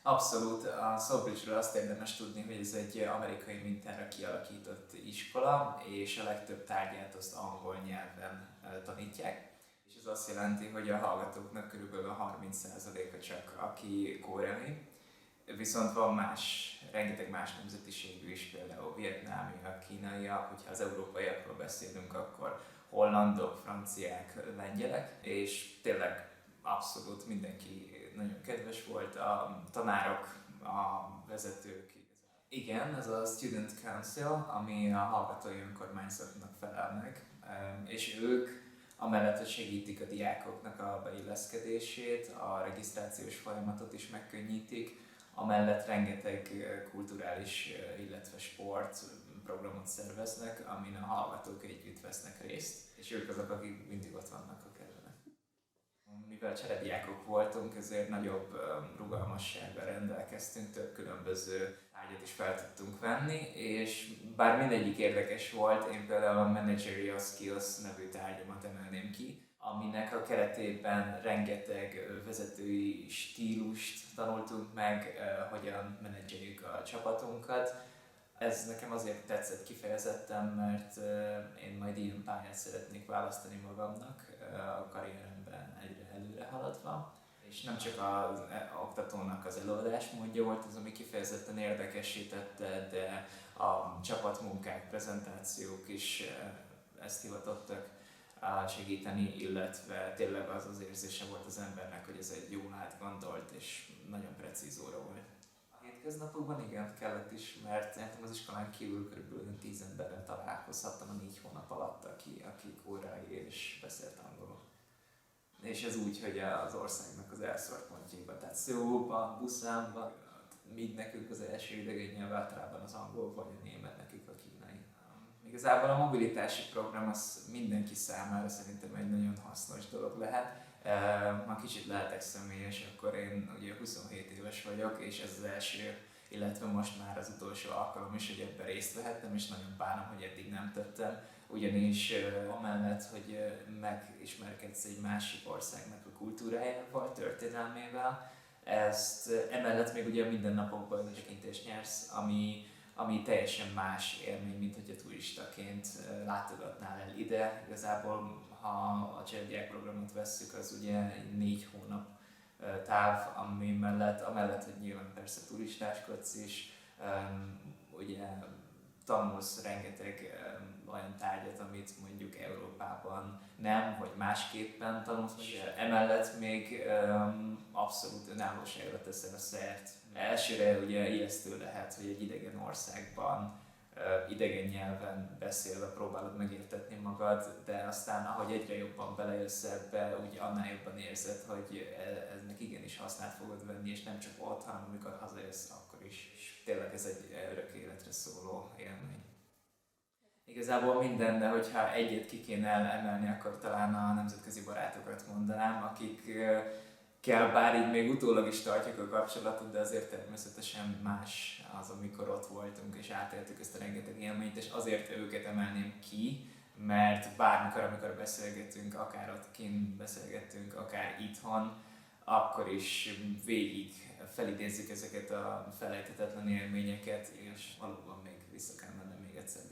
Abszolút, a Sawbridge-ről azt érdemes tudni, hogy ez egy amerikai mintára kialakított iskola, és a legtöbb tárgyát azt angol nyelven tanítják. És ez azt jelenti, hogy a hallgatóknak körülbelül a 30%-a csak aki koreai, viszont van rengeteg más nemzetiségű is, például vietnámiak, kínaiak, hogyha az európaiakról beszélünk, akkor hollandok, franciák, lengyelek, és tényleg abszolút mindenki nagyon kedves volt, a tanárok, a vezetők. Igen, ez a Student Council, ami a hallgatói önkormányzatnak felel meg, és ők amellett, hogy segítik a diákoknak a beilleszkedését, a regisztrációs folyamatot is megkönnyítik, amellett rengeteg kulturális, illetve sport programot szerveznek, amin a hallgatók együtt vesznek részt, és ők azok, akik mindig ott vannak a kedvenek. Mivel cserediákok voltunk, ezért nagyobb rugalmassággal rendelkeztünk, több különböző tárgyat is fel tudtunk venni, és bár mindegyik érdekes volt, én például a Managerial Skills nevű tárgyamat emelném ki, aminek a keretében rengeteg vezetői stílust tanultunk meg, hogyan menedzseljük a csapatunkat. Ez nekem azért tetszett kifejezetten, mert én majd ilyen pályát szeretnék választani magamnak a karrieremben egyre előre haladva. És nem csak az oktatónak az előadásmódja volt az, ami kifejezetten érdekesítette, de a csapatmunkák, prezentációk is ezt hivatottak segíteni, illetve tényleg az érzése volt az embernek, hogy ez egy jól átgondolt és nagyon precíz óra volt. A hétköznapokban igen, kellett is, mert az iskolán kívül kb. 10 emberrel találkozhattam a 4 hónap alatt, aki koreai és beszélt angolul. És ez úgy, hogy az országnak az elszórt pontjaiban, tehát Szöulban, Busanban, míg nekünk az első idegen nyelv általában az angol vagy a német, nekik a kínai. Igazából a mobilitási program az mindenki számára szerintem egy nagyon hasznos dolog lehet. Ha kicsit lehetek személyes, akkor én ugye 27 éves vagyok, és ez az első, illetve most már az utolsó alkalom is, hogy ebben részt vehettem, és nagyon bánom, hogy eddig nem tettem. Ugyanis amellett, hogy megismerkedsz egy másik országnak a kultúrájával, történelmével, ezt emellett még ugye mindennapokban tekintést nyersz, ami teljesen más élmény, mint hogyha turistaként látogatnál el ide. Igazából, ha a cserediák programot vesszük, az ugye 4 hónap táv, amellett, hogy nyilván persze turistáskodsz is, ugye tanulsz rengeteg olyan tárgyat, amit mondjuk Európában nem, vagy másképpen tanulsz, és emellett még abszolút önállóságra teszel szert. Elsőre ugye ijesztő lehet, hogy egy idegen országban idegen nyelven beszélve próbálod megértetni magad, de aztán ahogy egyre jobban belejössz ebbe, úgy annál jobban érzed, hogy ennek igenis hasznát fogod venni, és nem csak ott, hanem amikor hazajössz, akkor is. És tényleg ez egy örök életre szóló élmény. Igazából minden, de hogyha egyet ki kéne emelni, akkor talán a nemzetközi barátokat mondanám, akikkel bár így még utólag is tartjuk a kapcsolatot, de azért természetesen más az, amikor ott voltunk és átéltük ezt a rengeteg élményt, és azért őket emelném ki, mert bármikor, amikor beszélgetünk, akár ott kint beszélgettünk, akár itthon, akkor is végig felidézzük ezeket a felejthetetlen élményeket, és valóban még vissza kell mennem még egyszer.